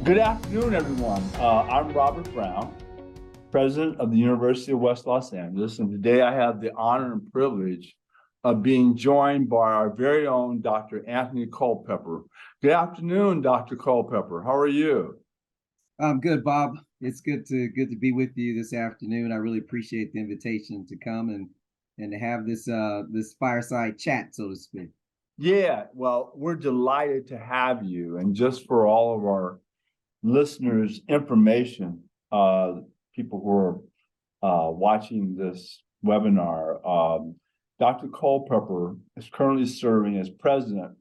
Good afternoon, everyone. I'm Robert Brown, president of the University of West Los Angeles, and today I have the honor and privilege of being joined by our very own Dr. Anthony Culpepper. Good afternoon, Dr. Culpepper. How are you? I'm good, Bob. It's good to be with you this afternoon. I really appreciate the invitation to come and to have this fireside chat, so to speak. Yeah, well, we're delighted to have you. And just for all of our listeners' information, people who are watching this webinar, Dr. Culpepper is currently serving as president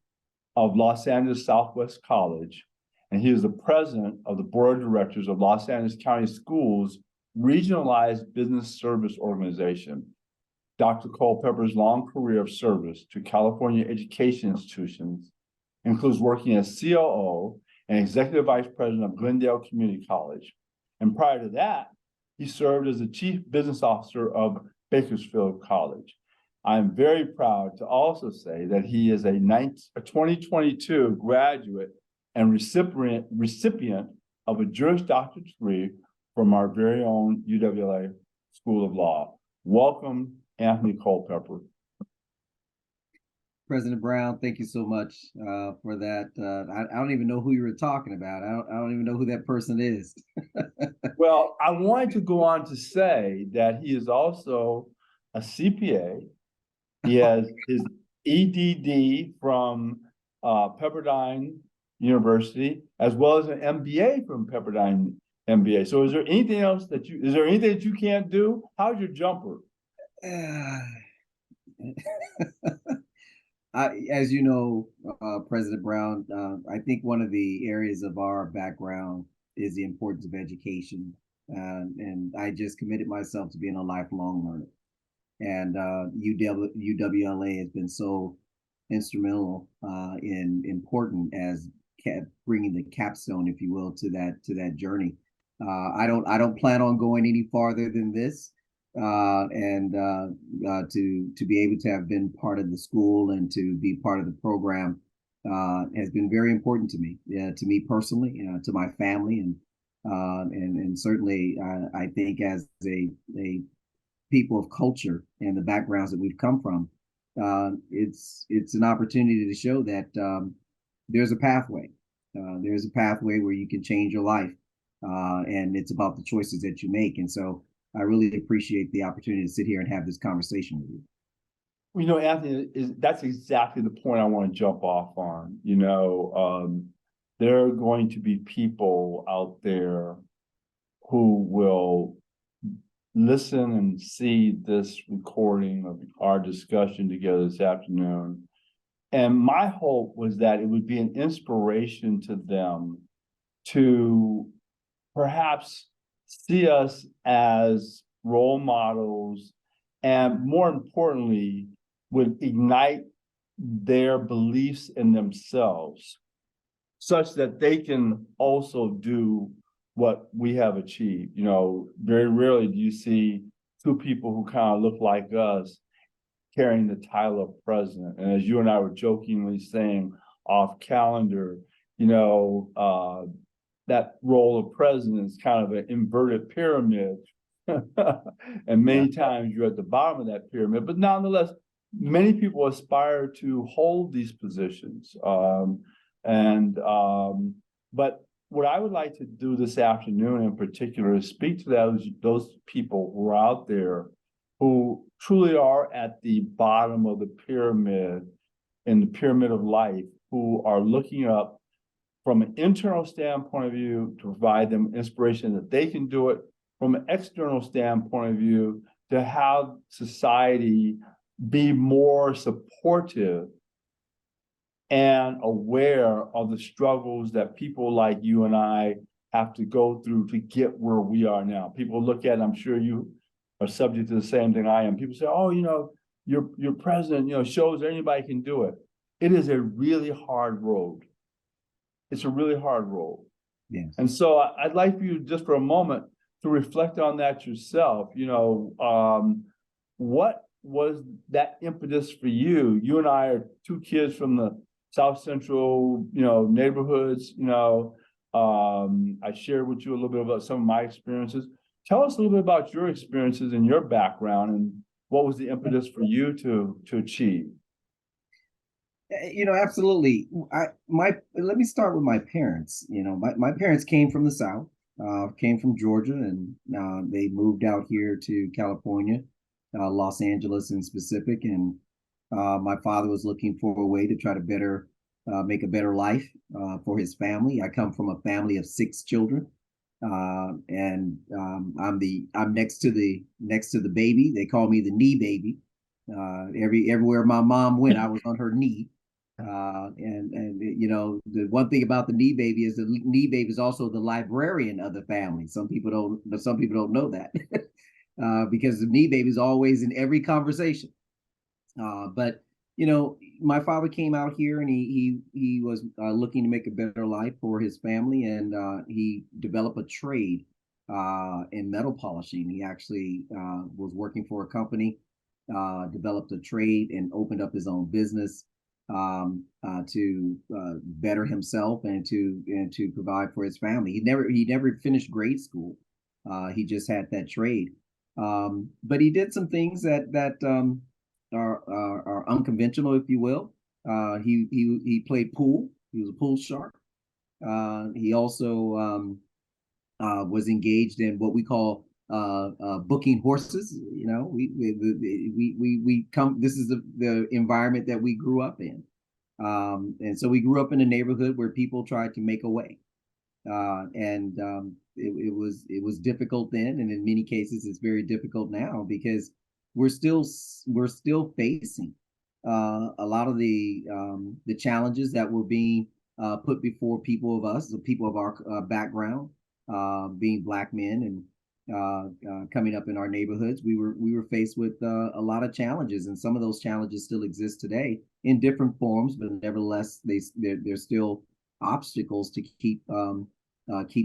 of Los Angeles Southwest College, and he is the president of the board of directors of Los Angeles County Schools Regionalized Business Service Organization. Dr. Culpepper's long career of service to California education institutions includes working as COO and executive vice president of Glendale Community College. And prior to that, he served as the chief business officer of Bakersfield College. I'm very proud to also say that he is a 2022 graduate and recipient of a Juris Doctorate degree from our very own UWLA School of Law. Welcome, Anthony Culpepper. President Brown, thank you so much for that. I don't even know who you were talking about. I don't even know who that person is. Well, I wanted to go on to say that he is also a CPA. He has his EDD from Pepperdine University, as well as an MBA from Pepperdine MBA. So is there anything else that you can't do? How's your jumper? As you know, President Brown, I think one of the areas of our background is the importance of education. And I just committed myself to being a lifelong learner. And UWLA has been so instrumental in important as bringing the capstone, if you will, to that journey. I don't plan on going any farther than this. To be able to have been part of the school and to be part of the program has been very important to me personally, to my family, and certainly I think as a people of culture and the backgrounds that we've come from, it's an opportunity to show that there's a pathway. There's a pathway where you can change your life, and it's about the choices that you make. And so I really appreciate the opportunity to sit here and have this conversation with you. You know, Anthony, that's exactly the point I want to jump off on. There are going to be people out there who will listen and see this recording of our discussion together this afternoon. And my hope was that it would be an inspiration to them to perhaps see us as role models, and more importantly, would ignite their beliefs in themselves such that they can also do what we have achieved. Very rarely do you see two people who kind of look like us carrying the title of president. And as you and I were jokingly saying off calendar, that role of president is kind of an inverted pyramid. And many times you're at the bottom of that pyramid, but nonetheless, many people aspire to hold these positions. But what I would like to do this afternoon in particular is speak to those people who are out there who truly are at the bottom of the pyramid, in the pyramid of life, who are looking up from an internal standpoint of view to provide them inspiration that they can do it, from an external standpoint of view to have society be more supportive and aware of the struggles that people like you and I have to go through to get where we are now. People look at it, I'm sure you are subject to the same thing I am. People say, oh, your president, shows that anybody can do it. It is a really hard road. It's a really hard road. Yes. And so I'd like for you just for a moment to reflect on that yourself. What was that impetus for you? You and I are two kids from the South Central, neighborhoods, I shared with you a little bit about some of my experiences. Tell us a little bit about your experiences and your background, and what was the impetus for you to achieve? Absolutely. Let me start with my parents. My parents came from the South, came from Georgia, and they moved out here to California, Los Angeles in specific. And my father was looking for a way to try to make a better life for his family. I come from a family of 6 children, and I'm next to the baby. They call me the knee baby. Everywhere my mom went, I was on her knee. And the one thing about the knee baby is the knee baby is also the librarian of the family. Some people don't know that, because the knee baby is always in every conversation. But my father came out here, and he was looking to make a better life for his family, and he developed a trade in metal polishing. He actually was working for a company, developed a trade, and opened up his own business to better himself and to provide for his family. He never finished grade school. He just had that trade, but he did some things that are unconventional, if you will. He played pool. He was a pool shark. He also was engaged in what we call booking horses. We come. This is the environment that we grew up in, and so we grew up in a neighborhood where people tried to make a way, and it was difficult then, and in many cases it's very difficult now, because we're still facing a lot of the challenges that were being put before people of us, the people of our background, being Black men, and coming up in our neighborhoods. We were faced with a lot of challenges, and some of those challenges still exist today in different forms, but nevertheless they're still obstacles to keep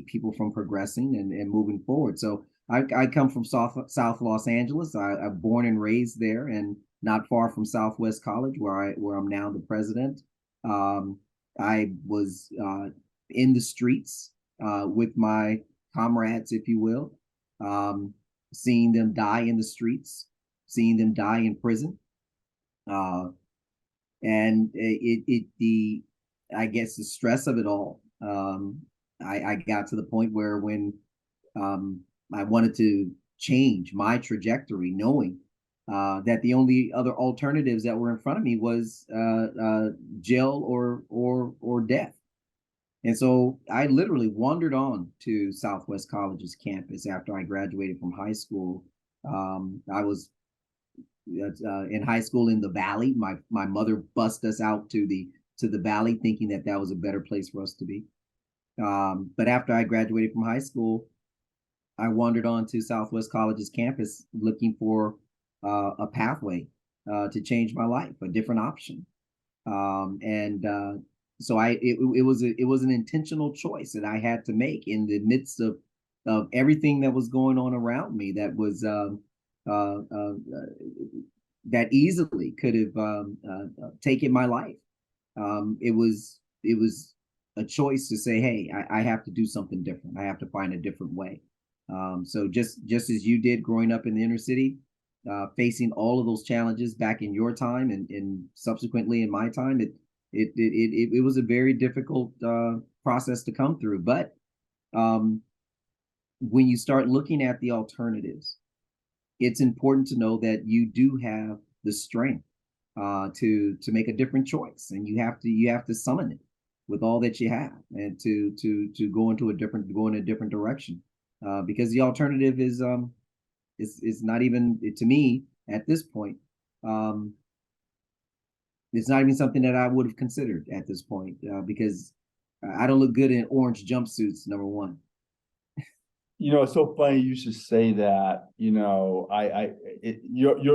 people from progressing and moving forward. So I come from South Los Angeles. I'm born and raised there, and not far from Southwest College, where I'm now the president. I was in the streets with my comrades, if you will, seeing them die in the streets, seeing them die in prison, and I guess the stress of it all. I got to the point where when I wanted to change my trajectory, knowing that the only other alternatives that were in front of me was jail or death. And so I literally wandered on to Southwest College's campus after I graduated from high school. I was in high school in the Valley. My mother bussed us out to the Valley, thinking that was a better place for us to be. But after I graduated from high school, I wandered on to Southwest College's campus looking for a pathway to change my life, a different option. So it was an intentional choice that I had to make in the midst of everything that was going on around me that was that easily could have taken my life. It was a choice to say, hey, I have to do something different. I have to find a different way. So just as you did growing up in the inner city, facing all of those challenges back in your time and subsequently in my time, it was a very difficult process to come through. But when you start looking at the alternatives, it's important to know that you do have the strength to make a different choice, and you have to summon it with all that you have, and to go in a different direction, because the alternative is not even, to me at this point, it's not even something that I would have considered at this point, because I don't look good in orange jumpsuits, number one. It's so funny you should say that.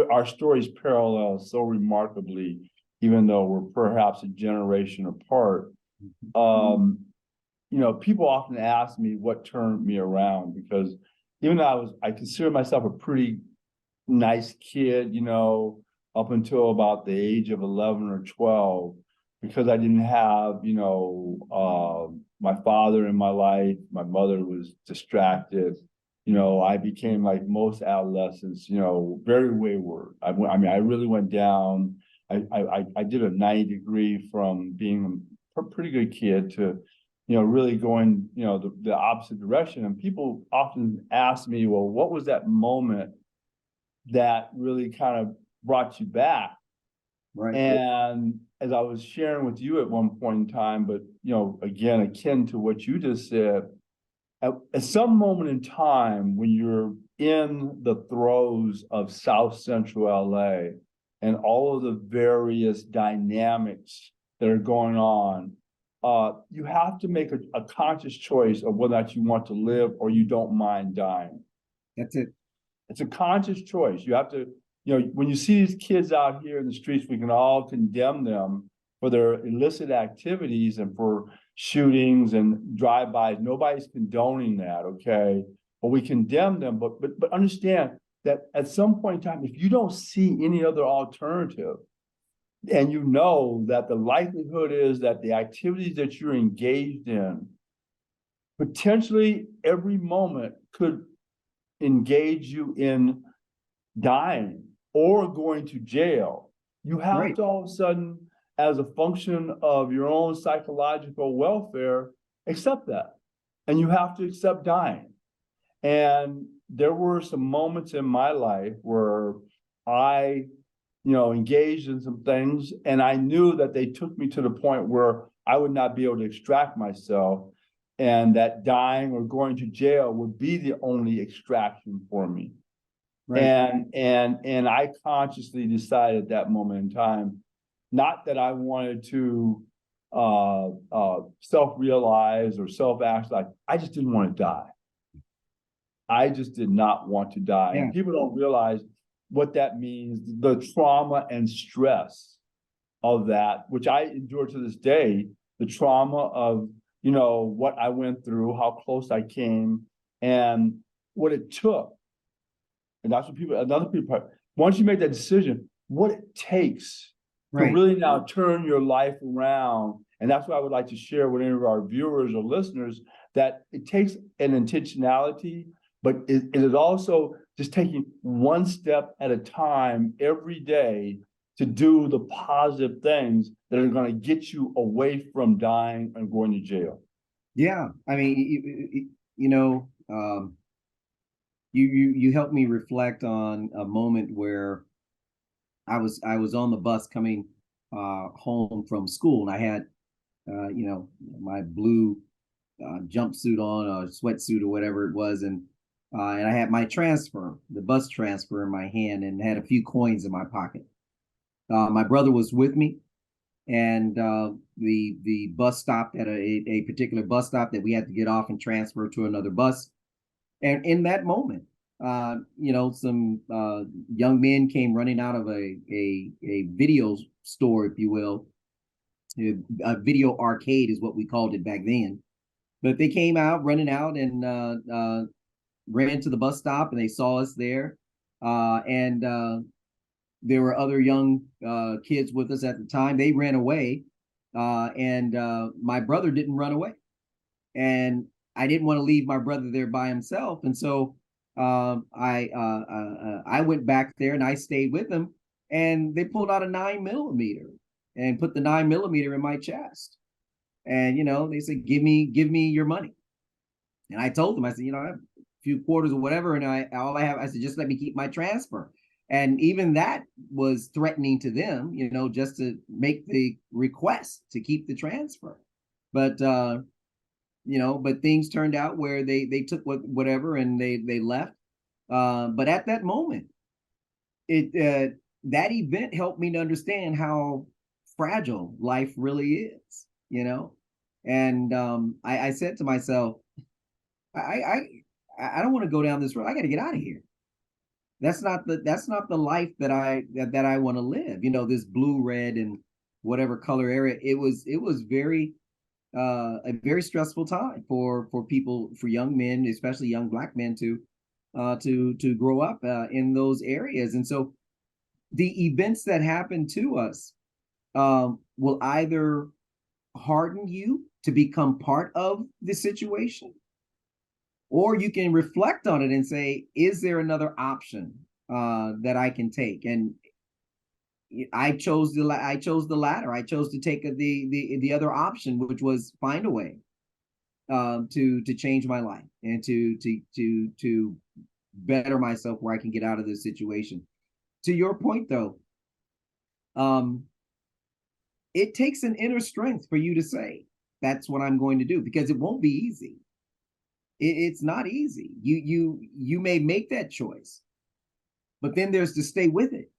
Our stories parallel so remarkably, even though we're perhaps a generation apart. People often ask me what turned me around, because even though I consider myself a pretty nice kid, up until about the age of 11 or 12, because I didn't have, my father in my life. My mother was distracted. I became, like most adolescents, very wayward. I really went down. I did a 90-degree from being a pretty good kid to, really going, the opposite direction. And people often ask me, well, what was that moment that really kind of brought you back? Right. And as I was sharing with you at one point in time, but again, akin to what you just said, at some moment in time when you're in the throes of South Central LA and all of the various dynamics that are going on, you have to make a conscious choice of whether or not you want to live or you don't mind dying. That's it. It's a conscious choice. You have to, when you see these kids out here in the streets, we can all condemn them for their illicit activities and for shootings and drive-bys. Nobody's condoning that, okay? But we condemn them, but understand that at some point in time, if you don't see any other alternative, and you know that the likelihood is that the activities that you're engaged in, potentially every moment could engage you in dying or going to jail, you have Right. to all of a sudden, as a function of your own psychological welfare, accept that. And you have to accept dying. And there were some moments in my life where I, engaged in some things, and I knew that they took me to the point where I would not be able to extract myself, and that dying or going to jail would be the only extraction for me. Right. And I consciously decided at that moment in time, not that I wanted to self-realize or self-actualize. I just didn't want to die. I just did not want to die. Yeah. And people don't realize what that means, the trauma and stress of that, which I endure to this day, the trauma of, what I went through, how close I came, and what it took. And that's what another people, once you make that decision, what it takes to Right. really now turn your life around. And that's what I would like to share with any of our viewers or listeners, that it takes an intentionality, but it is also just taking one step at a time every day to do the positive things that are going to get you away from dying and going to jail. Yeah. I mean, you helped me reflect on a moment where I was on the bus coming home from school, and I had my blue jumpsuit on, or sweatsuit or whatever it was, and I had my transfer, the bus transfer in my hand, and had a few coins in my pocket. My brother was with me, and the bus stopped at a particular bus stop that we had to get off and transfer to another bus. And in that moment, some young men came running out of a video store, if you will. A video arcade is what we called it back then. But they came out, running out, and ran to the bus stop, and they saw us there. And there were other young kids with us at the time. They ran away, and my brother didn't run away. And I didn't want to leave my brother there by himself, and so I went back there and I stayed with them. And they pulled out a 9mm and put the 9mm in my chest. And they said, "Give me your money." And I told them, I said, "I have a few quarters or whatever, and I said, just let me keep my transfer." And even that was threatening to them, just to make the request to keep the transfer. But but things turned out where they took whatever and they left. But at that moment, that event helped me to understand how fragile life really is, And I said to myself, I don't want to go down this road. I got to get out of here. That's not the life that I want to live. This blue, red, and whatever color area. It was very a very stressful time for people, for young men, especially young Black men, to grow up in those areas. And so the events that happen to us will either harden you to become part of the situation, or you can reflect on it and say, is there another option that I can take? And I chose the latter. I chose to take the other option, which was find a way to change my life and to better myself where I can get out of this situation. To your point, though, it takes an inner strength for you to say that's what I'm going to do, because it won't be easy. It's not easy. You may make that choice, but then there's to stay with it.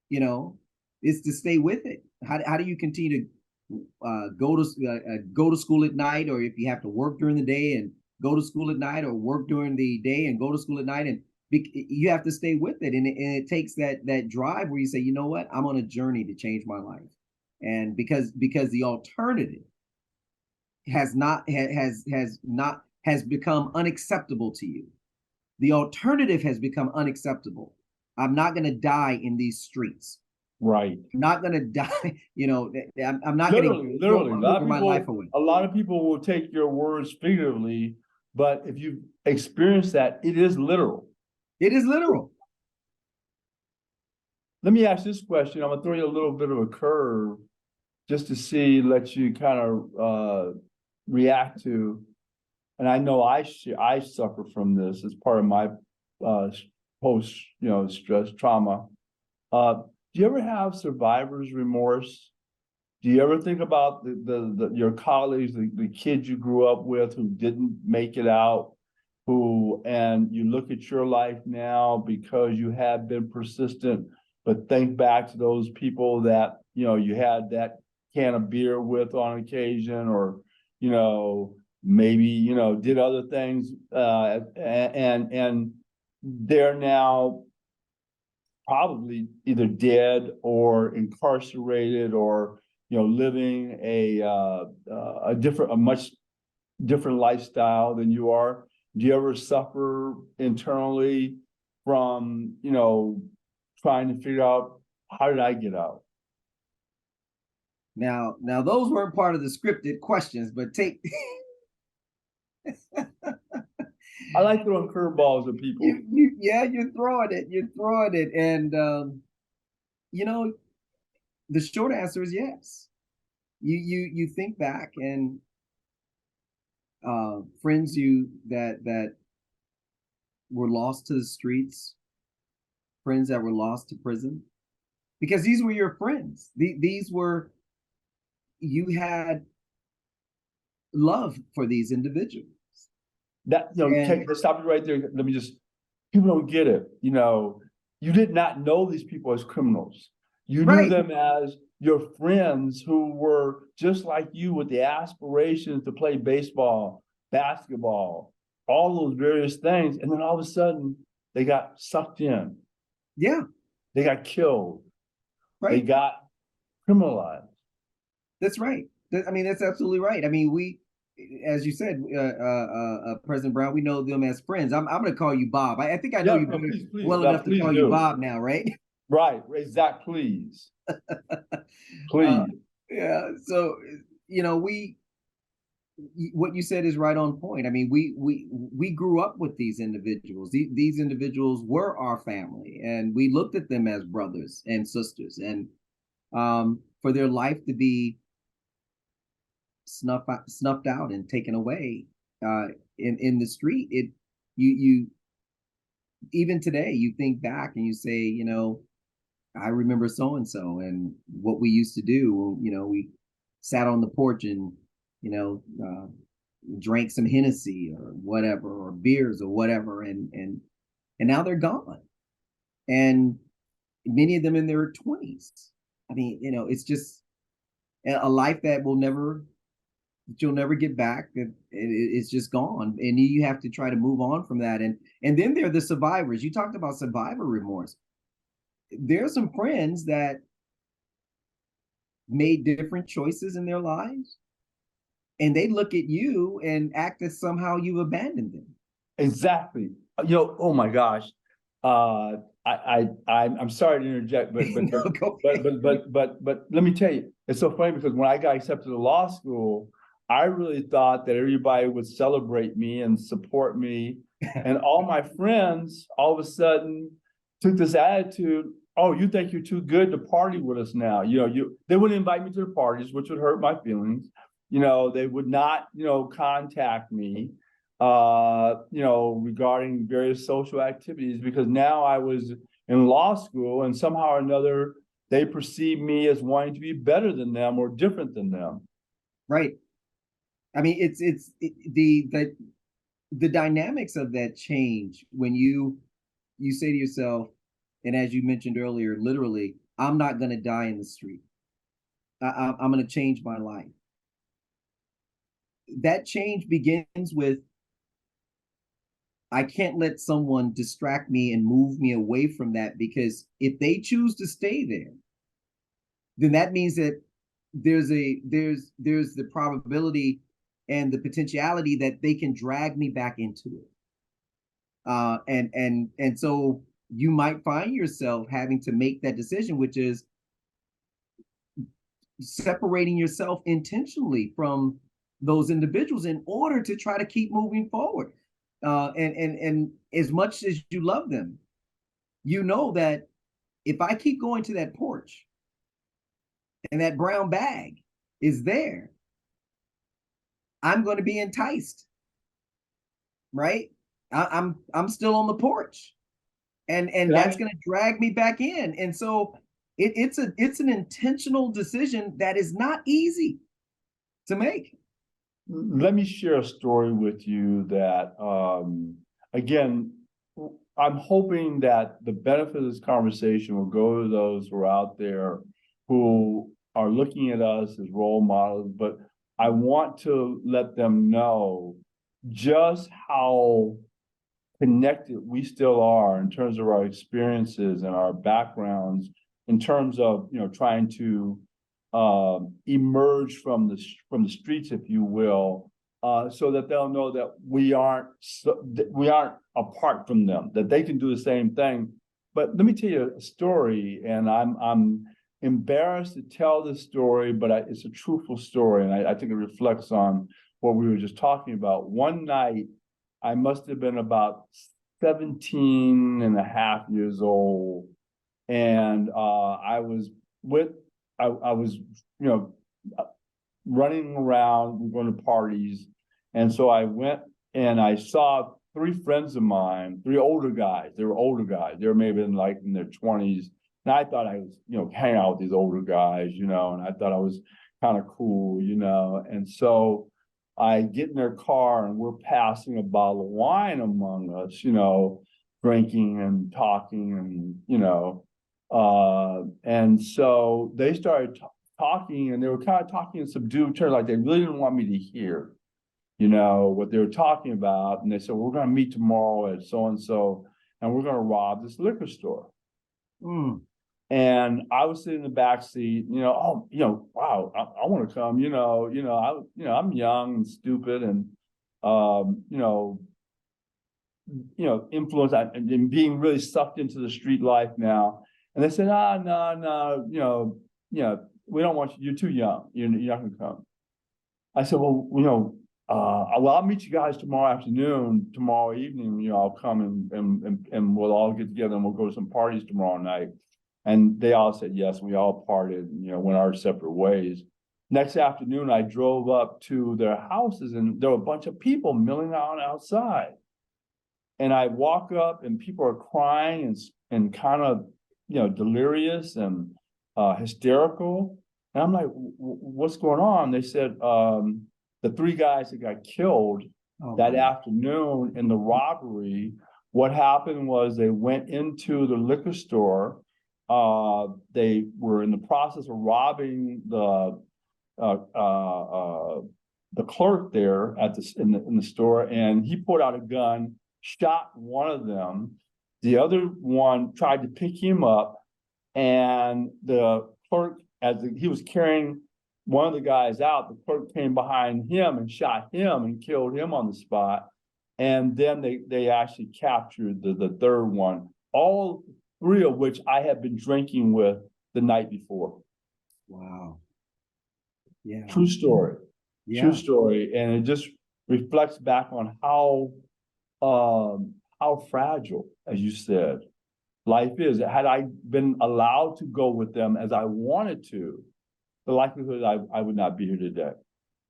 You know, it's to stay with it. How do you continue to go to school at night, or if you have to work during the day and go to school at night, or work during the day and go to school at night, and you have to stay with it, and it takes that drive where you say, you know what, I'm on a journey to change my life, and because the alternative has become unacceptable to you. The alternative has become unacceptable. I'm not going to die in these streets. Right. I'm not going to die. You know, I'm not Literally, going literally. to give my life away. A lot of people will take your words figuratively, but if you experience that, it is literal. It is literal. Let me ask this question. I'm gonna throw you a little bit of a curve just to see, let you kind of react to. And I know I suffer from this as part of my post, stress trauma. Do you ever have survivor's remorse? Do you ever think about your colleagues, the kids you grew up with who didn't make it out, and you look at your life now because you have been persistent, but think back to those people that, you had that can of beer with on occasion, or, maybe, did other things, and they're now probably either dead or incarcerated, or living a much different lifestyle than you are. Do you ever suffer internally from trying to figure out, how did I get out? Now those weren't part of the scripted questions, but take. I like throwing curveballs at people. You're throwing it, and the short answer is yes. You think back, and friends that were lost to the streets, friends that were lost to prison, because these were your friends. You had love for these individuals. Let's stop you right there. Let me just, people don't get it. You did not know these people as criminals. You knew them as your friends who were just like you, with the aspirations to play baseball, basketball, all those various things. And then all of a sudden they got sucked in. Yeah. They got killed. Right. They got criminalized. That's right. I mean, that's absolutely right. I mean, we, as you said, President Brown, we know them as friends. I'm going to call you Bob. I think I know you well enough to call you Bob now, right? Right. Zach, please. Please. Yeah. So, what you said is right on point. I mean, we grew up with these individuals. These individuals were our family, and we looked at them as brothers and sisters. And for their life to be snuffed out and taken away in the street, you even today you think back and you say, I remember so and so and what we used to do. We sat on the porch and drank some Hennessy or whatever, or beers or whatever, and now they're gone, and many of them in their 20s. I mean, it's just a life that you'll never get back. It's just gone, and you have to try to move on from that. And then there are the survivors. You talked about survivor remorse. There's some friends that made different choices in their lives, and they look at you and act as somehow you've abandoned them. Exactly. Oh my gosh. I'm sorry to interject, but but let me tell you, it's so funny because when I got accepted to law school, I really thought that everybody would celebrate me and support me. And all my friends all of a sudden took this attitude, oh, you think you're too good to party with us now. They wouldn't invite me to the parties, which would hurt my feelings. They would not, contact me, regarding various social activities, because now I was in law school and somehow or another, they perceived me as wanting to be better than them or different than them. Right. I mean, the dynamics of that change when you say to yourself, and as you mentioned earlier, literally, I'm not going to die in the street. I'm going to change my life. That change begins with, I can't let someone distract me and move me away from that, because if they choose to stay there, then that means that there's the probability and the potentiality that they can drag me back into it. And so you might find yourself having to make that decision, which is separating yourself intentionally from those individuals in order to try to keep moving forward. And as much as you love them, you know that if I keep going to that porch and that brown bag is there, I'm going to be enticed, right? I'm still on the porch, and that's going to drag me back in. And so it's an intentional decision that is not easy to make. Let me share a story with you that, again, I'm hoping that the benefit of this conversation will go to those who are out there who are looking at us as role models, but I want to let them know just how connected we still are in terms of our experiences and our backgrounds, in terms of trying to emerge from the streets, if you will, so that they'll know that we aren't apart from them, that they can do the same thing. But let me tell you a story, and I'm embarrassed to tell this story, but it's a truthful story, and I think it reflects on what we were just talking about. One night, I must have been about 17 and a half years old, and I was running around, going to parties. And so I went and I saw three friends of mine, three older guys. They were older guys. They were maybe in their 20s. And I thought I was, hanging out with these older guys, and I thought I was kind of cool, And so I get in their car and we're passing a bottle of wine among us, drinking and talking and, and so they started talking, and they were kind of talking in subdued terms, like they really didn't want me to hear, what they were talking about. And they said, we're going to meet tomorrow at so-and-so, and we're going to rob this liquor store. And I was sitting in the back seat, wow, I want to come, I'm young and stupid and, influenced and being really sucked into the street life now. And they said, no, we don't want you. You're too young. You're not going to come. I said, well, I'll meet you guys tomorrow afternoon, tomorrow evening. I'll come and we'll all get together and we'll go to some parties tomorrow night. And they all said yes. We all parted, went our separate ways. Next afternoon, I drove up to their houses, and there were a bunch of people milling around outside. And I walk up, and people are crying and kind of, delirious and hysterical. And I'm like, what's going on? They said the three guys that got killed that afternoon in the robbery, what happened was they went into the liquor store. They were in the process of robbing the clerk there in the store, and he pulled out a gun, shot one of them. The other one tried to pick him up, and the clerk, he was carrying one of the guys out, the clerk came behind him and shot him and killed him on the spot. And then they actually captured the third one, all three of which I had been drinking with the night before. Wow. Yeah. True story. True Yeah. story. And it just reflects back on how fragile, as you said, life is. Had I been allowed to go with them as I wanted to, the likelihood I would not be here today.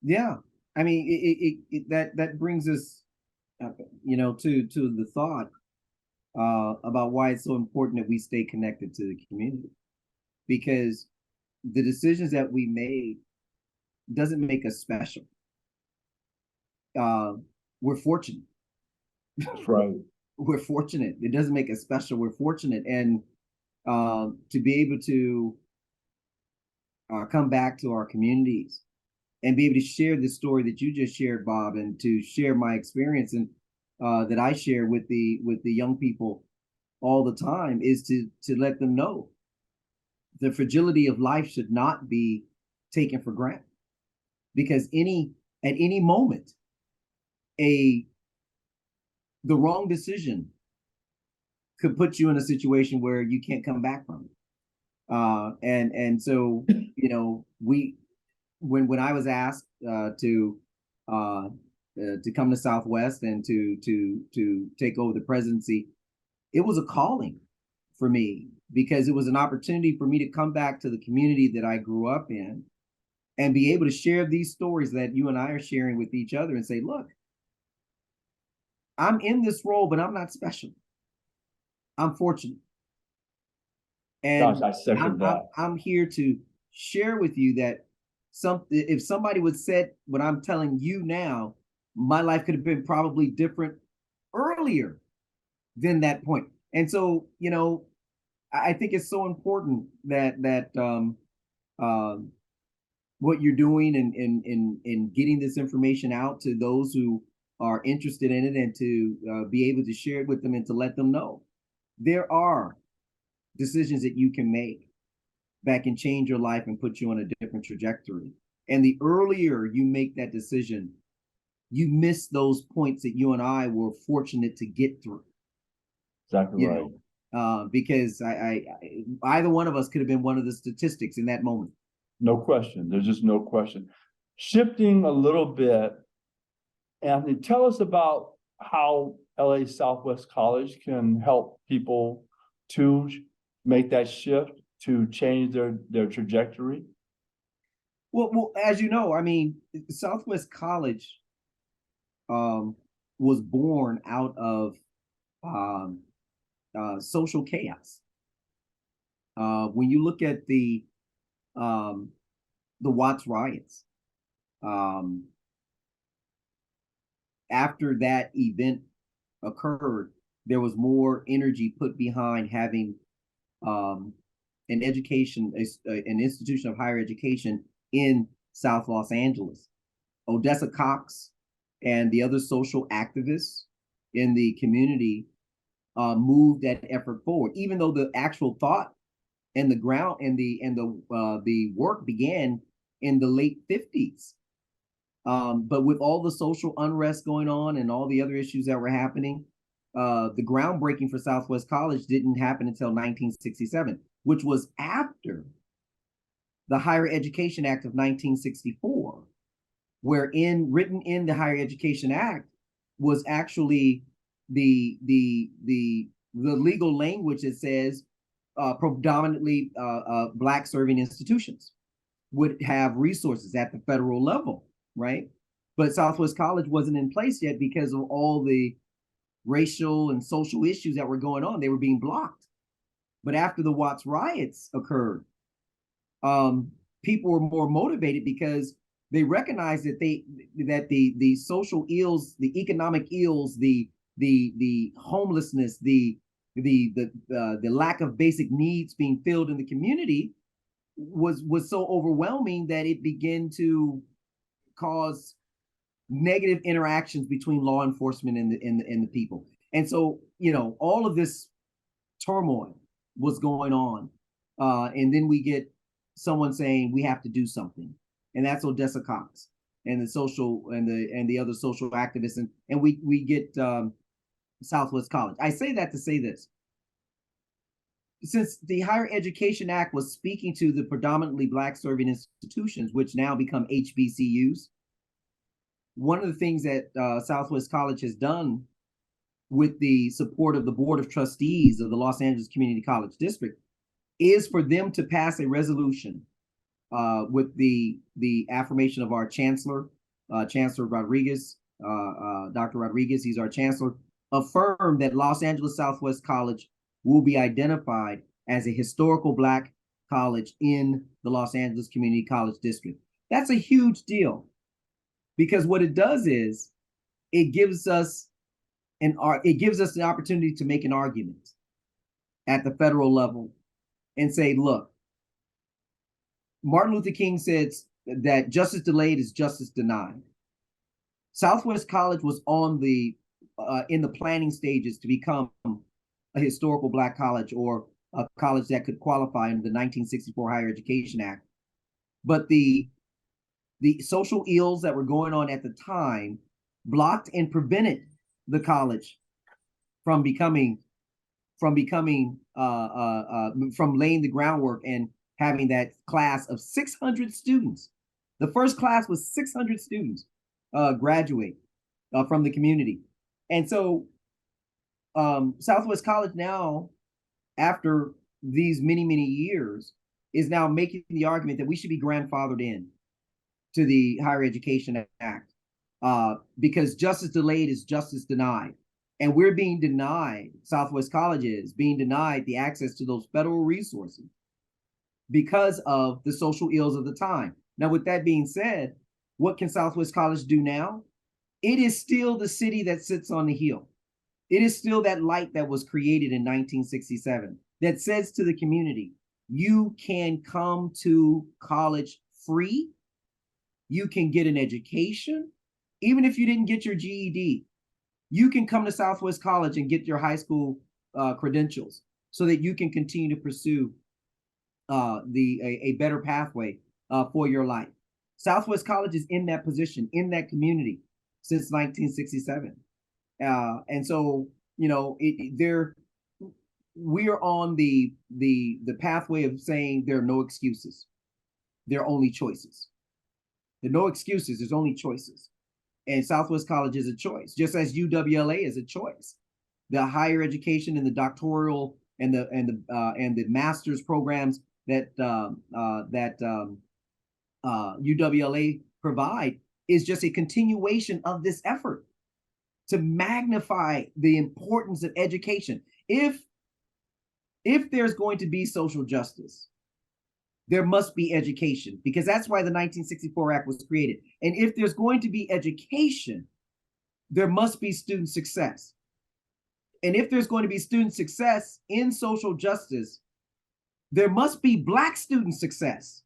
Yeah. I mean, that brings us, to the thought about why it's so important that we stay connected to the community, because the decisions that we made doesn't make us special. Uh, we're fortunate. That's right. We're fortunate. It doesn't make us special. We're fortunate, and to be able to come back to our communities and be able to share the story that you just shared, Bob, and to share my experience and that I share with the young people all the time, is to let them know the fragility of life should not be taken for granted, because at any moment a the wrong decision could put you in a situation where you can't come back from it. And so, we when I was asked to come to Southwest and to take over the presidency, it was a calling for me, because it was an opportunity for me to come back to the community that I grew up in and be able to share these stories that you and I are sharing with each other and say, look, I'm in this role, but I'm not special. I'm fortunate. Gosh, And I second that. I'm here to share with you that if somebody would said what I'm telling you now, my life could have been probably different earlier than that point. And so, I think it's so important that what you're doing in getting this information out to those who are interested in it, and to be able to share it with them and to let them know there are decisions that you can make that can change your life and put you on a different trajectory. And the earlier you make that decision, you miss those points that you and I were fortunate to get through. Exactly right. Because either one of us could have been one of the statistics in that moment. No question. There's just no question. Shifting a little bit, Anthony, tell us about how LA Southwest College can help people to make that shift, to change their trajectory. Well, as you know, I mean, Southwest College was born out of um, social chaos. When you look at um, the Watts riots, um, after that event occurred, there was more energy put behind having um, an institution of higher education in South Los Angeles. Odessa Cox and the other social activists in the community moved that effort forward, even though the actual thought and the ground and the work began in the late 50s. But with all the social unrest going on and all the other issues that were happening, the groundbreaking for Southwest College didn't happen until 1967, which was after the Higher Education Act of 1964, written in the Higher Education Act was actually the legal language that says predominantly Black serving institutions would have resources at the federal level, right? But Southwest College wasn't in place yet because of all the racial and social issues that were going on. They were being blocked. But after the Watts riots occurred, people were more motivated because they recognized that the social ills, the economic ills, the homelessness, the lack of basic needs being filled in the community was so overwhelming that it began to cause negative interactions between law enforcement and the people. And so, all of this turmoil was going on. And then we get someone saying we have to do something. And that's Odessa Cox and the social and the other social activists. And we get Southwest College. I say that to say this. Since the Higher Education Act was speaking to the predominantly Black serving institutions, which now become HBCUs, one of the things that Southwest College has done with the support of the Board of Trustees of the Los Angeles Community College District is for them to pass a resolution with the affirmation of our Chancellor, Chancellor Rodriguez, Dr. Rodriguez, he's our Chancellor, affirm that Los Angeles Southwest College will be identified as a historical Black college in the Los Angeles Community College District. That's a huge deal, because what it does is it gives us the opportunity to make an argument at the federal level and say, look, Martin Luther King said that justice delayed is justice denied. Southwest College was on the in the planning stages to become a historical Black college, or a college that could qualify under the 1964 Higher Education Act. But the social ills that were going on at the time blocked and prevented the college from laying the groundwork and having that class of 600 students. The first class was 600 students graduate from the community. And so Southwest College now, after these many, many years, is now making the argument that we should be grandfathered in to the Higher Education Act, because justice delayed is justice denied. And we're being denied, Southwest College is being denied the access to those federal resources because of the social ills of the time. Now, with that being said, what can Southwest College do now? It is still the city that sits on the hill. It is still that light that was created in 1967 that says to the community, you can come to college free. You can get an education. Even if you didn't get your GED, you can come to Southwest College and get your high school credentials so that you can continue to pursue a better pathway for your life. Southwest College is in that position, in that community since 1967. And so, you know, we are on the pathway of saying there are no excuses. There are only choices. There are no excuses, there's only choices. And Southwest College is a choice, just as UWLA is a choice. The higher education and the doctoral and the master's programs that UWLA provide is just a continuation of this effort to magnify the importance of education. If there's going to be social justice, there must be education, because that's why the 1964 Act was created. And if there's going to be education, there must be student success. And if there's going to be student success in social justice, there must be Black student success,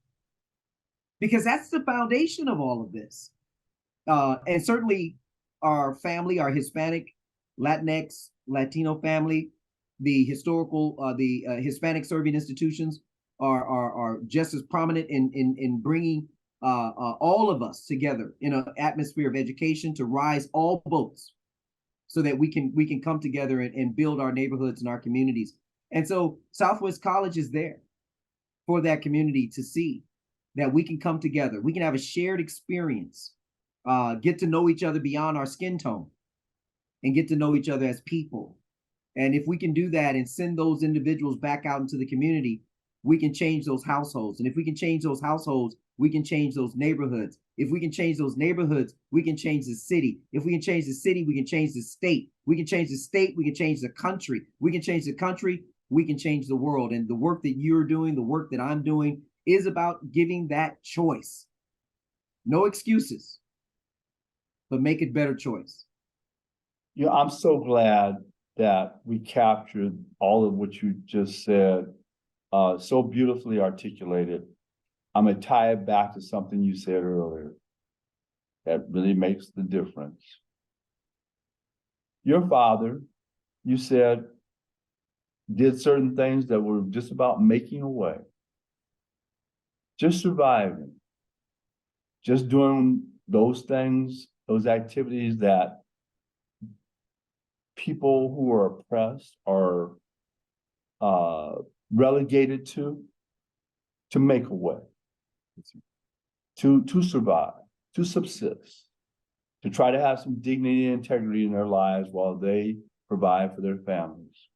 because that's the foundation of all of this. And certainly our family, our Hispanic, Latinx, Latino family, the Hispanic serving institutions are just as prominent in bringing all of us together in an atmosphere of education to rise all boats, so that we can come together and build our neighborhoods and our communities. And so Southwest College is there for that community to see that we can come together. We can have a shared experience, get to know each other beyond our skin tone, and get to know each other as people. And if we can do that and send those individuals back out into the community, we can change those households. And if we can change those households, we can change those neighborhoods. If we can change those neighborhoods, we can change the city. If we can change the city, we can change the state. We can change the state, we can change the country. We can change the country, we can change the world. And the work that you're doing, the work that I'm doing, is about giving that choice. No excuses, but make it better choice. Yeah, I'm so glad that we captured all of what you just said, so beautifully articulated. I'm gonna tie it back to something you said earlier that really makes the difference. Your father, you said, did certain things that were just about making a way, just surviving, just doing those things, those activities that people who are oppressed are relegated to make a way, to survive, to subsist. to try to have some dignity and integrity in their lives while they provide for their families.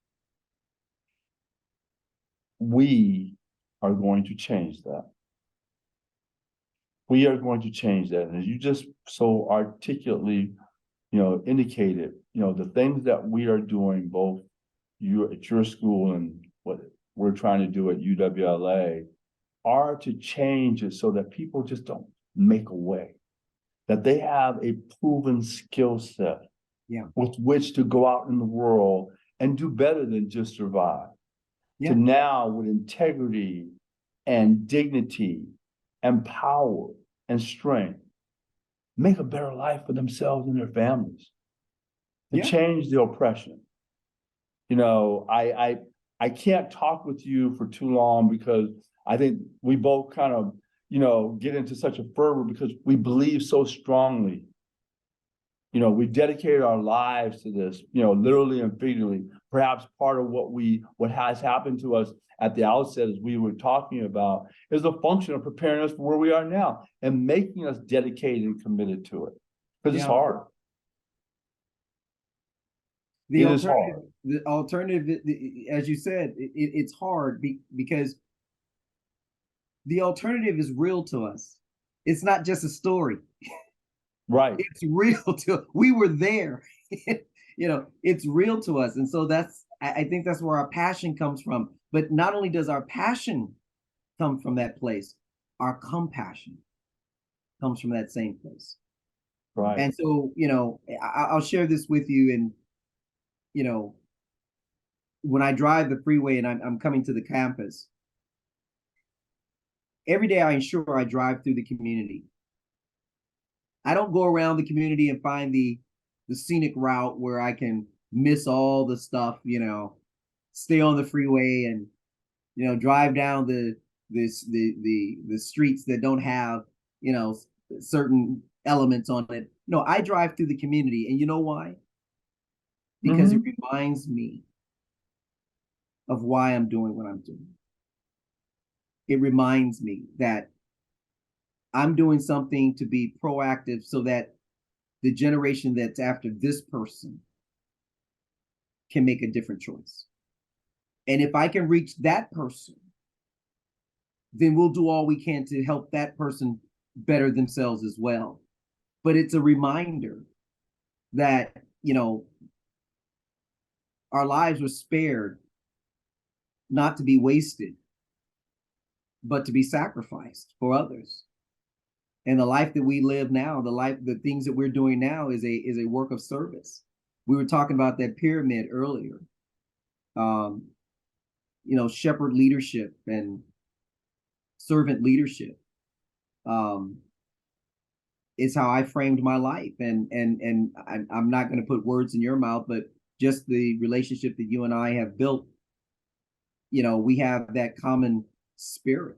We are going to change that. We are going to change that. And as you just so articulately, indicated, the things that we are doing, both you at your school and what we're trying to do at UWLA, are to change it so that people just don't make away, that they have a proven skill set with which to go out in the world and do better than just survive. To now, with integrity and dignity and power and strength, make a better life for themselves and their families. To change the oppression. I can't talk with you for too long because I think we both kind of, get into such a fervor because we believe so strongly. We dedicated our lives to this, literally and figuratively. Perhaps part of what has happened to us at the outset, as we were talking about, is a function of preparing us for where we are now and making us dedicated and committed to it. Because it's hard. The alternative, as you said, it's hard because the alternative is real to us. It's not just a story. Right. It's real to, we were there. It's real to us. And so I think that's where our passion comes from. But not only does our passion come from that place, our compassion comes from that same place. Right. And so, I'll share this with you. And, when I drive the freeway and I'm coming to the campus, every day I ensure I drive through the community. I don't go around the community and find the scenic route where I can miss all the stuff, stay on the freeway and, drive down the streets that don't have, certain elements on it. No, I drive through the community. And you know why? Because it reminds me of why I'm doing what I'm doing. It reminds me that I'm doing something to be proactive so that the generation that's after this person can make a different choice. And if I can reach that person, then we'll do all we can to help that person better themselves as well. But it's a reminder that, our lives were spared not to be wasted, but to be sacrificed for others. And the life that we live now, the things that we're doing now is a work of service. We were talking about that pyramid earlier. Shepherd leadership and servant leadership is how I framed my life. And I'm not going to put words in your mouth, but just the relationship that you and I have built, we have that common spirit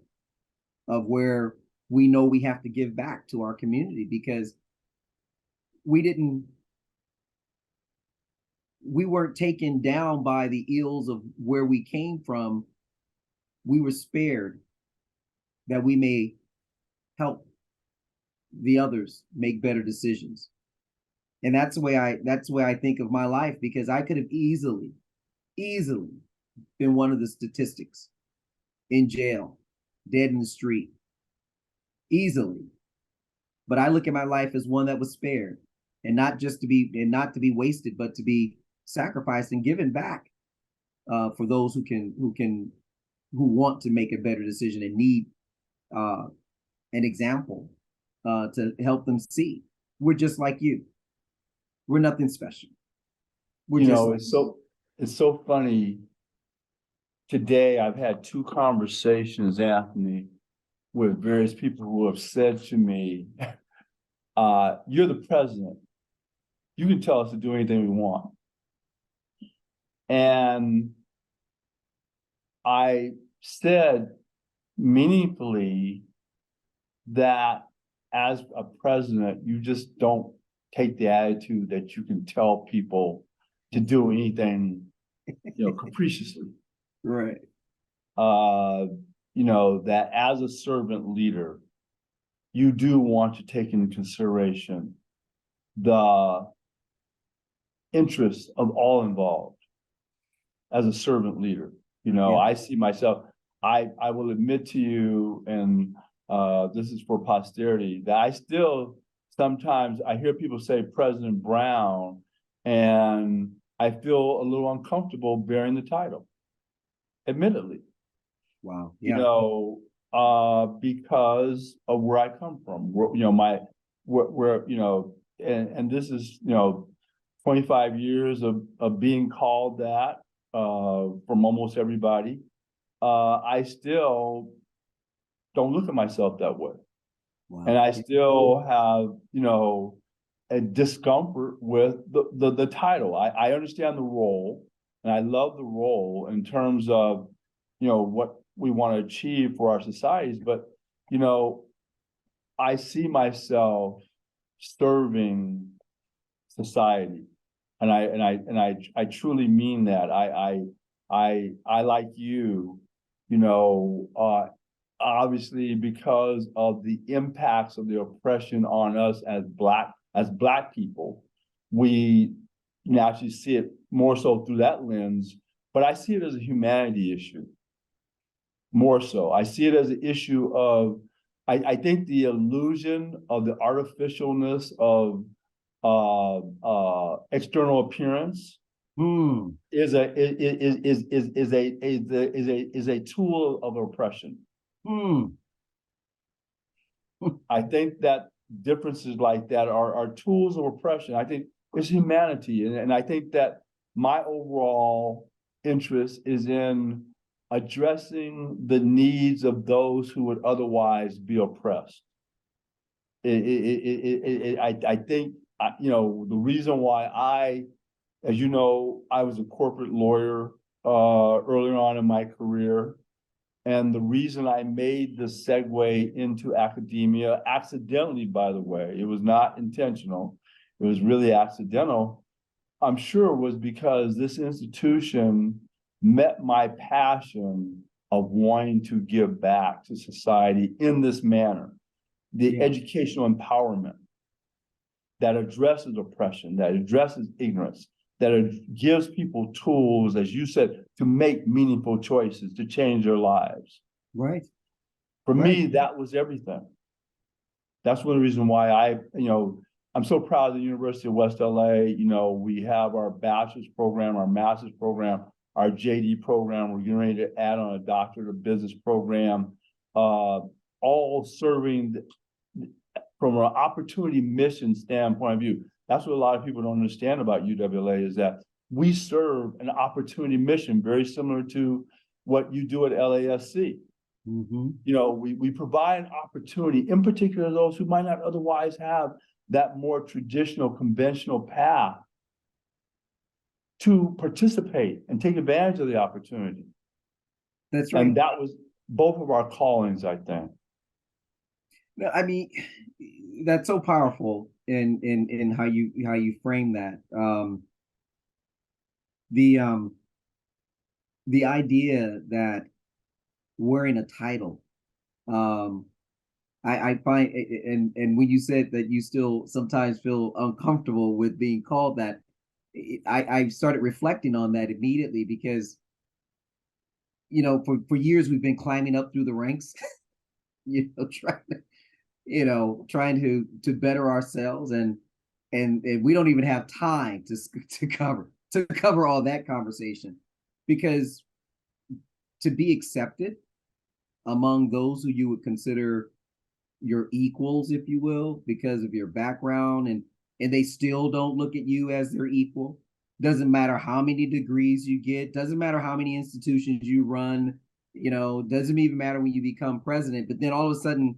of where we know we have to give back to our community because we weren't taken down by the ills of where we came from. We were spared that we may help the others make better decisions. And that's the way I think of my life, because I could have easily been one of the statistics in jail, dead in the street, easily. But I look at my life as one that was spared, and not to be wasted, but to be sacrificed and given back for those who want to make a better decision and need an example to help them see. We're just like you. We're nothing special. It's so funny. Today, I've had 2 conversations, Anthony, with various people who have said to me, you're the president. You can tell us to do anything we want. And I said meaningfully that as a president, you just don't take the attitude that you can tell people to do anything, capriciously. Right. That as a servant leader, you do want to take into consideration the interests of all involved as a servant leader. Yeah. I see myself, I will admit to you, and this is for posterity, that I still sometimes I hear people say President Brown, and I feel a little uncomfortable bearing the title, admittedly. Wow. you Yeah. know, because of where I come from, and this is, 25 years of being called that, from almost everybody. I still don't look at myself that way. And Wow. I still have, a discomfort with the title. I understand the role, and I love the role in terms of, what we want to achieve for our societies. But, you know, I see myself serving society. And I truly mean that. I like obviously because of the impacts of the oppression on us as black people, we naturally see it more so through that lens. But I see it as a humanity issue more so. I see it as an issue of, I think the illusion of the artificialness of external appearance Hmm. is a tool of oppression. Hmm. I think that differences like that are tools of oppression. I think it's humanity, and I think that my overall interest is in addressing the needs of those who would otherwise be oppressed. I think, the reason why as you know, I was a corporate lawyer earlier on in my career. And the reason I made the segue into academia, accidentally, by the way, it was not intentional, it was really accidental, I'm sure was because this institution met my passion of wanting to give back to society in this manner. The Yeah. educational empowerment that addresses oppression, that addresses ignorance, that gives people tools, as you said, to make meaningful choices, to change their lives. Right. For Right. me, that was everything. That's one of the reasons why I'm so proud of the University of West LA. We have our bachelor's program, our master's program, our JD program. We're getting ready to add on a doctorate of business program, all serving from an opportunity mission standpoint of view. That's what a lot of people don't understand about UWLA is that we serve an opportunity mission very similar to what you do at LASC. Mm-hmm. We provide an opportunity, in particular those who might not otherwise have that more traditional, conventional path to participate and take advantage of the opportunity. That's right. And that was both of our callings, I think. No, I mean, that's so powerful in how you frame that. The the idea that wearing a title, um, I find, and when you said that you still sometimes feel uncomfortable with being called that, I started reflecting on that immediately because for years we've been climbing up through the ranks, trying to better ourselves, and we don't even have time to cover all that conversation, because to be accepted among those who you would consider your equals, if you will, because of your background, and they still don't look at you as their equal. Doesn't matter how many degrees you get, doesn't matter how many institutions you run, doesn't even matter when you become president. But then all of a sudden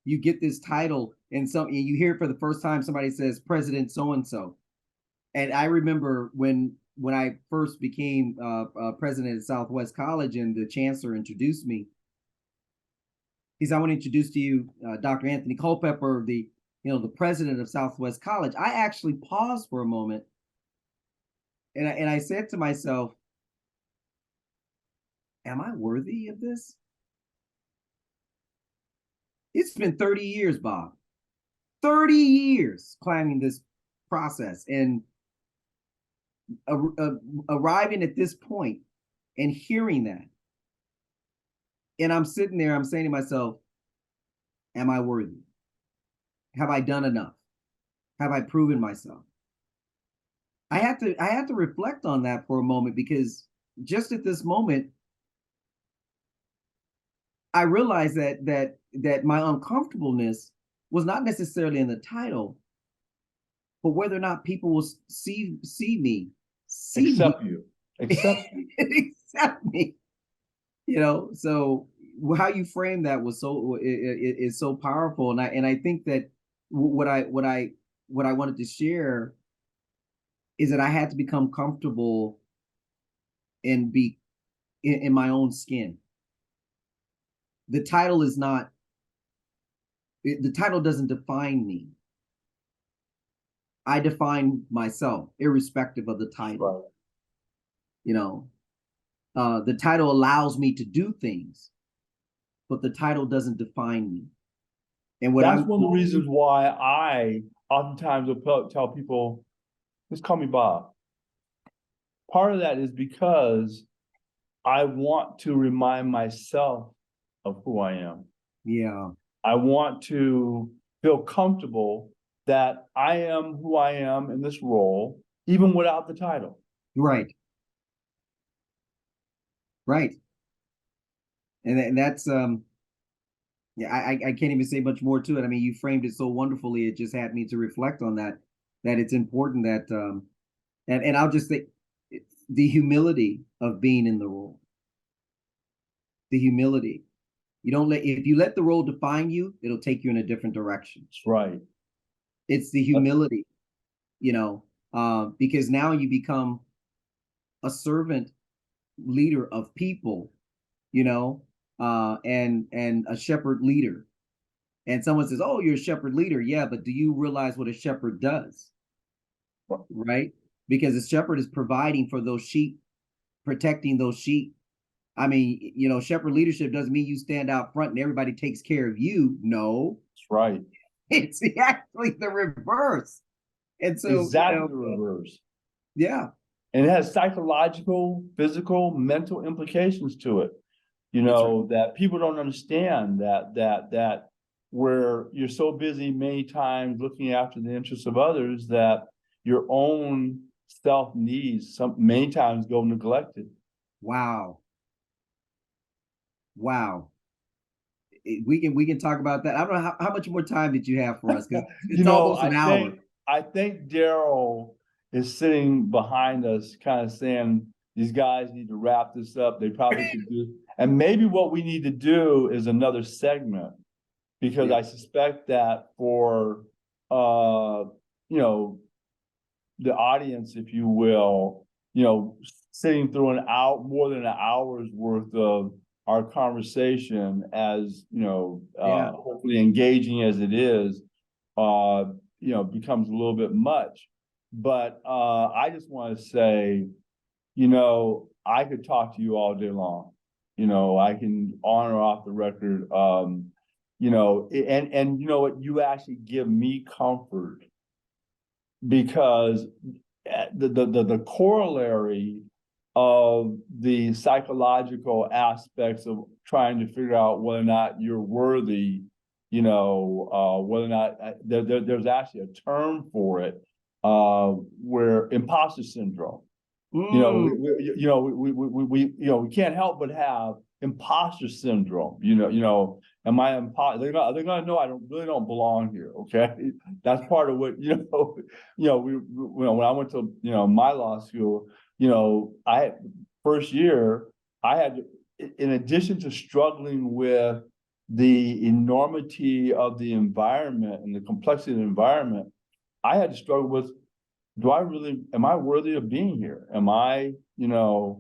you get this title, and you hear it for the first time, somebody says President so and so. And I remember when I first became president at Southwest College, and the chancellor introduced me. He said, "I want to introduce to you Dr. Anthony Culpepper, the president of Southwest College." I actually paused for a moment, and I said to myself, "Am I worthy of this?" It's been 30 years, Bob. 30 years climbing this process. And arriving at this point and hearing that, and I'm sitting there, I'm saying to myself, am I worthy? Have I done enough? Have I proven myself? I had to reflect on that for a moment, because just at this moment, I realized that my uncomfortableness was not necessarily in the title, but whether or not people will see me, Accept you. Accept you. accept me. So how you frame that was is so powerful, and I think that what I wanted to share is that I had to become comfortable and be in my own skin. The title is not, the title doesn't define me. I define myself irrespective of the title. Right. The title allows me to do things, but the title doesn't define me. And that's one of the reasons why I oftentimes will tell people, just call me Bob. Part of that is because I want to remind myself of who I am. Yeah. I want to feel comfortable that I am who I am in this role, even without the title. Right. Right. And that's yeah, I can't even say much more to it. I mean, you framed it so wonderfully. It just had me to reflect on that it's important that and I'll just say the humility of being in the role. The humility. You don't if you let the role define you, it'll take you in a different direction. That's right. It's the humility, because now you become a servant leader of people, and a shepherd leader. And someone says, "Oh, you're a shepherd leader." Yeah, but do you realize what a shepherd does? Right? Because a shepherd is providing for those sheep, protecting those sheep. I mean, shepherd leadership doesn't mean you stand out front and everybody takes care of you. No. That's right. It's actually the reverse. And so exactly the reverse. Yeah. And it has psychological, physical, mental implications to it. Right. That people don't understand that where you're so busy many times looking after the interests of others that your own self needs many times go neglected. Wow. We can talk about that. I don't know how much more time did you have for us, because it's almost an hour. I think Daryl is sitting behind us kind of saying, these guys need to wrap this up. They probably could do, and maybe what we need to do is another segment, because I suspect that for the audience, if you will, sitting through more than an hour's worth of our conversation, as hopefully engaging as it is, becomes a little bit much. But I just want to say, I could talk to you all day long. I can on or off the record, and you know what, you actually give me comfort, because the corollary of the psychological aspects of trying to figure out whether or not you're worthy, whether or not there's actually a term for it, where imposter syndrome. We can't help but have imposter syndrome. Am I imposter? They're gonna know I really don't belong here. Okay, that's part of what when I went to my law school. First year I had, in addition to struggling with the enormity of the environment and the complexity of the environment, I had to struggle with, am I worthy of being here? Am I, when are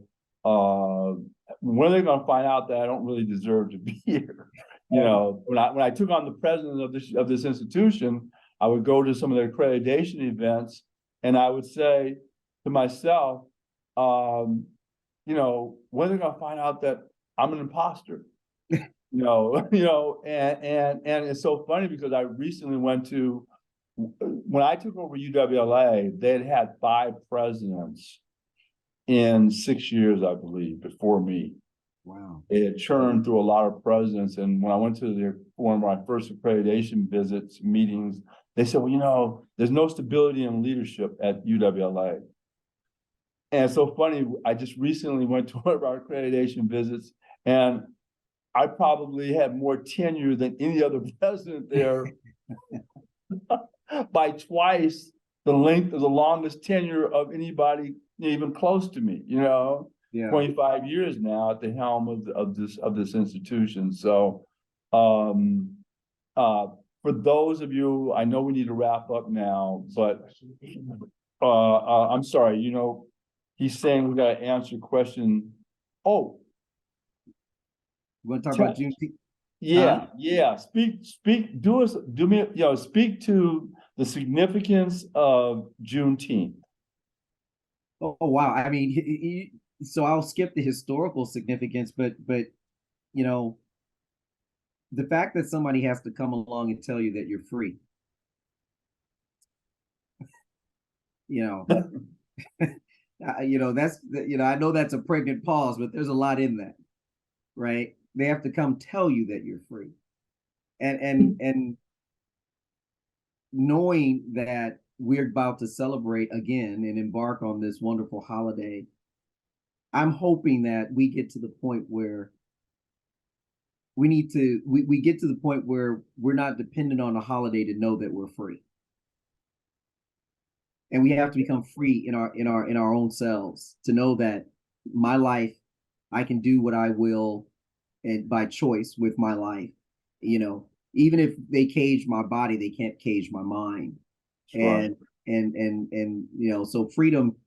they going to find out that I don't really deserve to be here? When I took on the president of this institution, I would go to some of the accreditation events, and I would say to myself, when are they going to find out that I'm an imposter? And it's so funny, because I recently went to when I took over UWLA, they had 5 presidents in 6 years, I believe, before me. Wow. It had churned through a lot of presidents. And when I went to one of my first accreditation visits, meetings, they said, well, there's no stability in leadership at UWLA. And it's so funny, I just recently went to one of our accreditation visits, and I probably had more tenure than any other president there by twice the length of the longest tenure of anybody even close to me, Yeah. 25 years now at the helm of this institution. So for those of you, I know we need to wrap up now, but I'm sorry, he's saying we got to answer question. Oh, You want to talk about Juneteenth? yeah. Speak to the significance of Juneteenth. Oh, wow. I mean, so I'll skip the historical significance, but the fact that somebody has to come along and tell you that you're free, that's I know that's a pregnant pause, but there's a lot in that, right? They have to come tell you that you're free, and knowing that we're about to celebrate again and embark on this wonderful holiday, I'm hoping that we get to the point where we get to the point where we're not dependent on a holiday to know that we're free. And we have to become free in our own selves to know that my life, I can do what I will and by choice with my life. Even if they cage my body, they can't cage my mind. And so freedom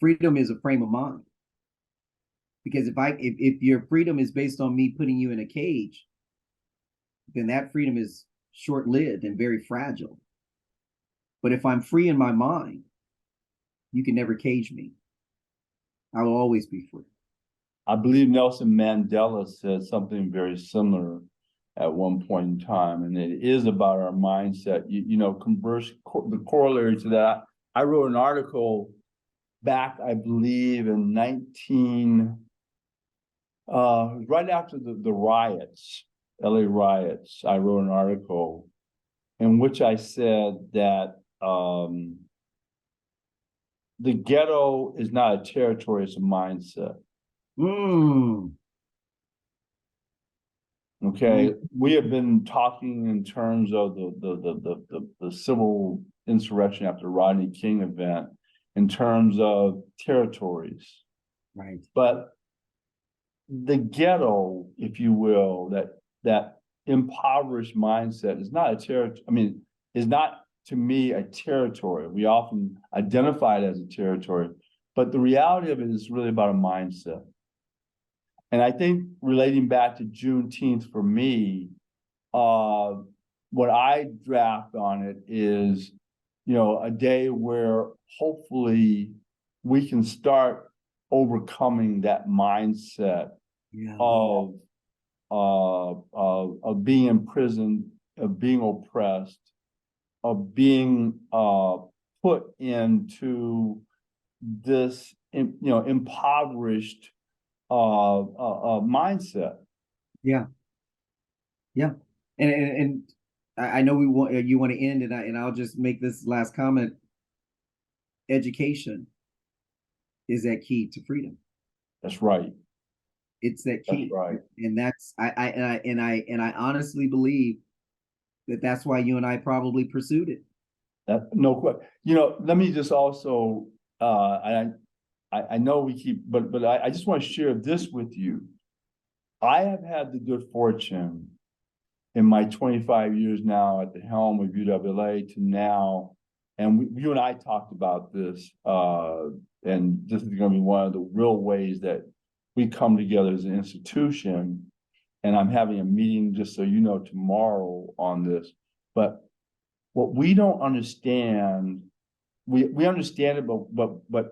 is a frame of mind. Because if your freedom is based on me putting you in a cage, then that freedom is short-lived and very fragile. But if I'm free in my mind, you can never cage me. I will always be free. I believe Nelson Mandela said something very similar at one point in time, and it is about our mindset. The corollary to that, I wrote an article back, I believe, in right after the riots, LA riots. I wrote an article in which I said that the ghetto is not a territory, it's a mindset. Okay, we have been talking in terms of the civil insurrection after Rodney King event, in terms of territories, right? But the ghetto, if you will, that impoverished mindset is not a territory. I mean, is not to me a territory. We often identify it as a territory, but the reality of it is really about a mindset. And I think relating back to Juneteenth for me, what I draft on it is, a day where hopefully we can start overcoming that mindset of being imprisoned, of being oppressed, of being put into this, impoverished mindset. Yeah. And I know you want to end, and I'll just make this last comment. Education is that key to freedom. That's right. It's that key. That's right. And that's I honestly believe that's why you and I probably pursued it. No question. Let me just also I know we keep, but I just want to share this with you. I have had the good fortune in my 25 years now at the helm of UWLA to now, and you and I talked about this, and this is going to be one of the real ways that we come together as an institution. And I'm having a meeting, just so you know, tomorrow on this. But what we don't understand, we understand it, but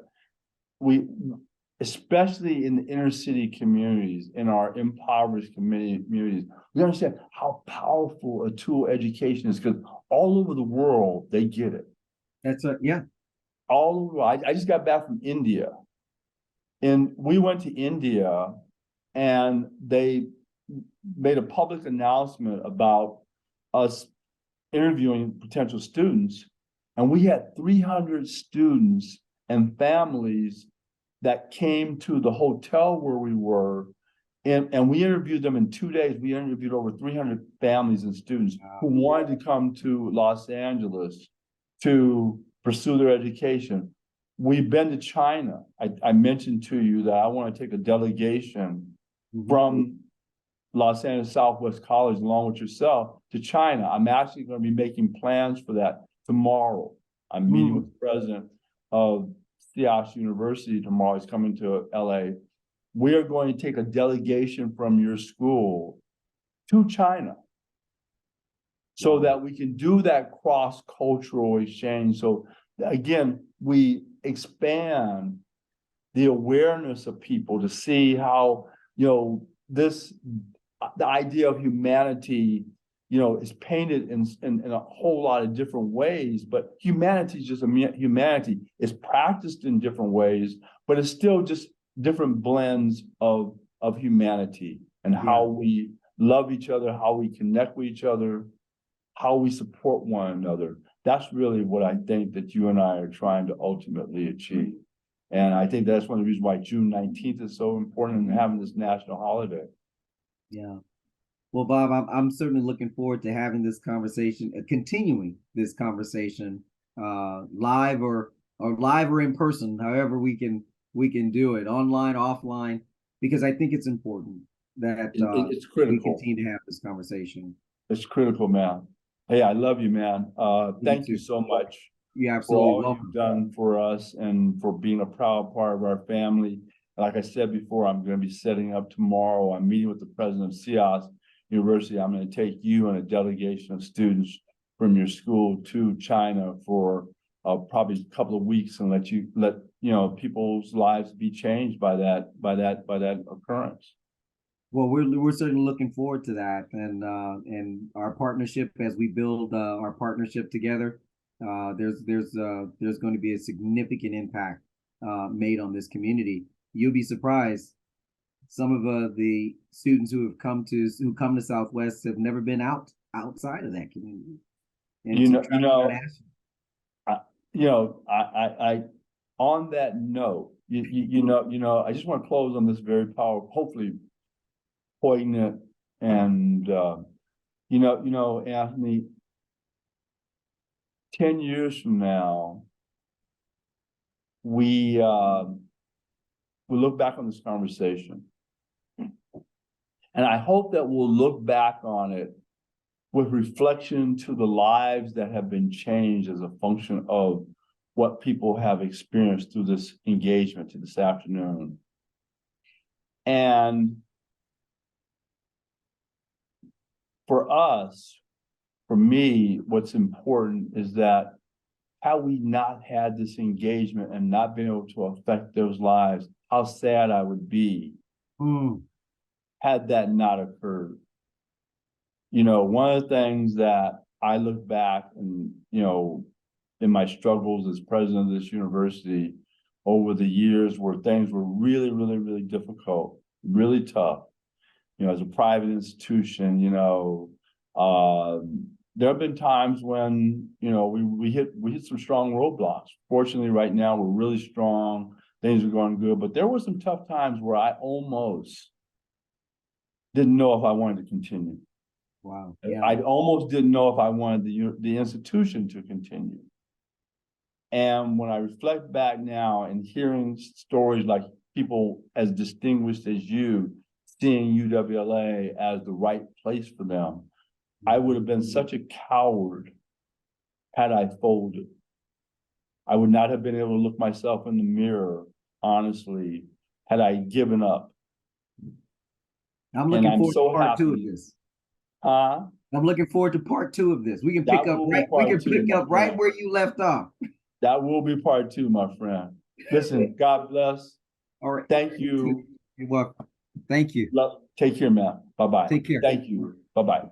especially in the inner city communities, in our impoverished communities, we understand how powerful a tool education is, because all over the world, they get it. Yeah. All over. I just got back from India, and we went to India, and they made a public announcement about us interviewing potential students, and we had 300 students and families that came to the hotel where we were, and we interviewed them in 2 days. We interviewed over 300 families and students who wanted to come to Los Angeles to pursue their education. We've been to China. I mentioned to you that I want to take a delegation from Los Angeles Southwest College, along with yourself, to China. I'm actually going to be making plans for that tomorrow. I'm meeting with the president of CIOS University tomorrow. He's coming to LA. We are going to take a delegation from your school to China so that we can do that cross-cultural exchange. So again, we expand the awareness of people to see how, the idea of humanity, is painted in a whole lot of different ways, but humanity is just humanity. It's practiced in different ways, but it's still just different blends of humanity, and how we love each other, how we connect with each other, how we support one another. That's really what I think that you and I are trying to ultimately achieve. And I think that's one of the reasons why June 19th is so important, and having this national holiday. Yeah. Well, Bob, I'm certainly looking forward to having this conversation, continuing this conversation, live or in person, however we can do it, online, offline, because I think it's important that it's critical. we continue to have this conversation. It's critical, man. Hey, I love you, man. Thank you so much. You're absolutely for all welcome. you've done for us, and for being a proud part of our family. Like I said before, I'm going to be setting up tomorrow. I'm meeting with the president of CIOS University. I'm going to take you and a delegation of students from your school to China for probably a couple of weeks, and let people's lives be changed by that occurrence. Well, we're certainly looking forward to that, and our partnership, as we build our partnership together. There's going to be a significant impact made on this community. You'll be surprised. Some of the students who come to Southwest have never been outside of that community. And I on that note, I just want to close on this very powerful, hopefully poignant, and Anthony, 10 years from now, we look back on this conversation, and I hope that we'll look back on it with reflection to the lives that have been changed as a function of what people have experienced through this engagement to this afternoon. And for us, for me, what's important is that had we not had this engagement and not been able to affect those lives, how sad I would be had that not occurred. One of the things that I look back and, in my struggles as president of this university over the years, where things were really, really, really difficult, really tough, as a private institution, there have been times when, we hit some strong roadblocks. Fortunately, right now, we're really strong. Things are going good. But there were some tough times where I almost didn't know if I wanted to continue. Wow. Yeah. I almost didn't know if I wanted the institution to continue. And when I reflect back now and hearing stories like people as distinguished as you, seeing UWLA as the right place for them, I would have been such a coward had I folded. I would not have been able to look myself in the mirror, honestly, had I given up. I'm looking forward to part 2 of this. I'm looking forward to part 2 of this. We can pick up right where you left off. That will be part 2, my friend. Listen, God bless. All right. Thank you. You're welcome. Thank you. Take care, man. Bye-bye. Take care. Thank you. Bye-bye.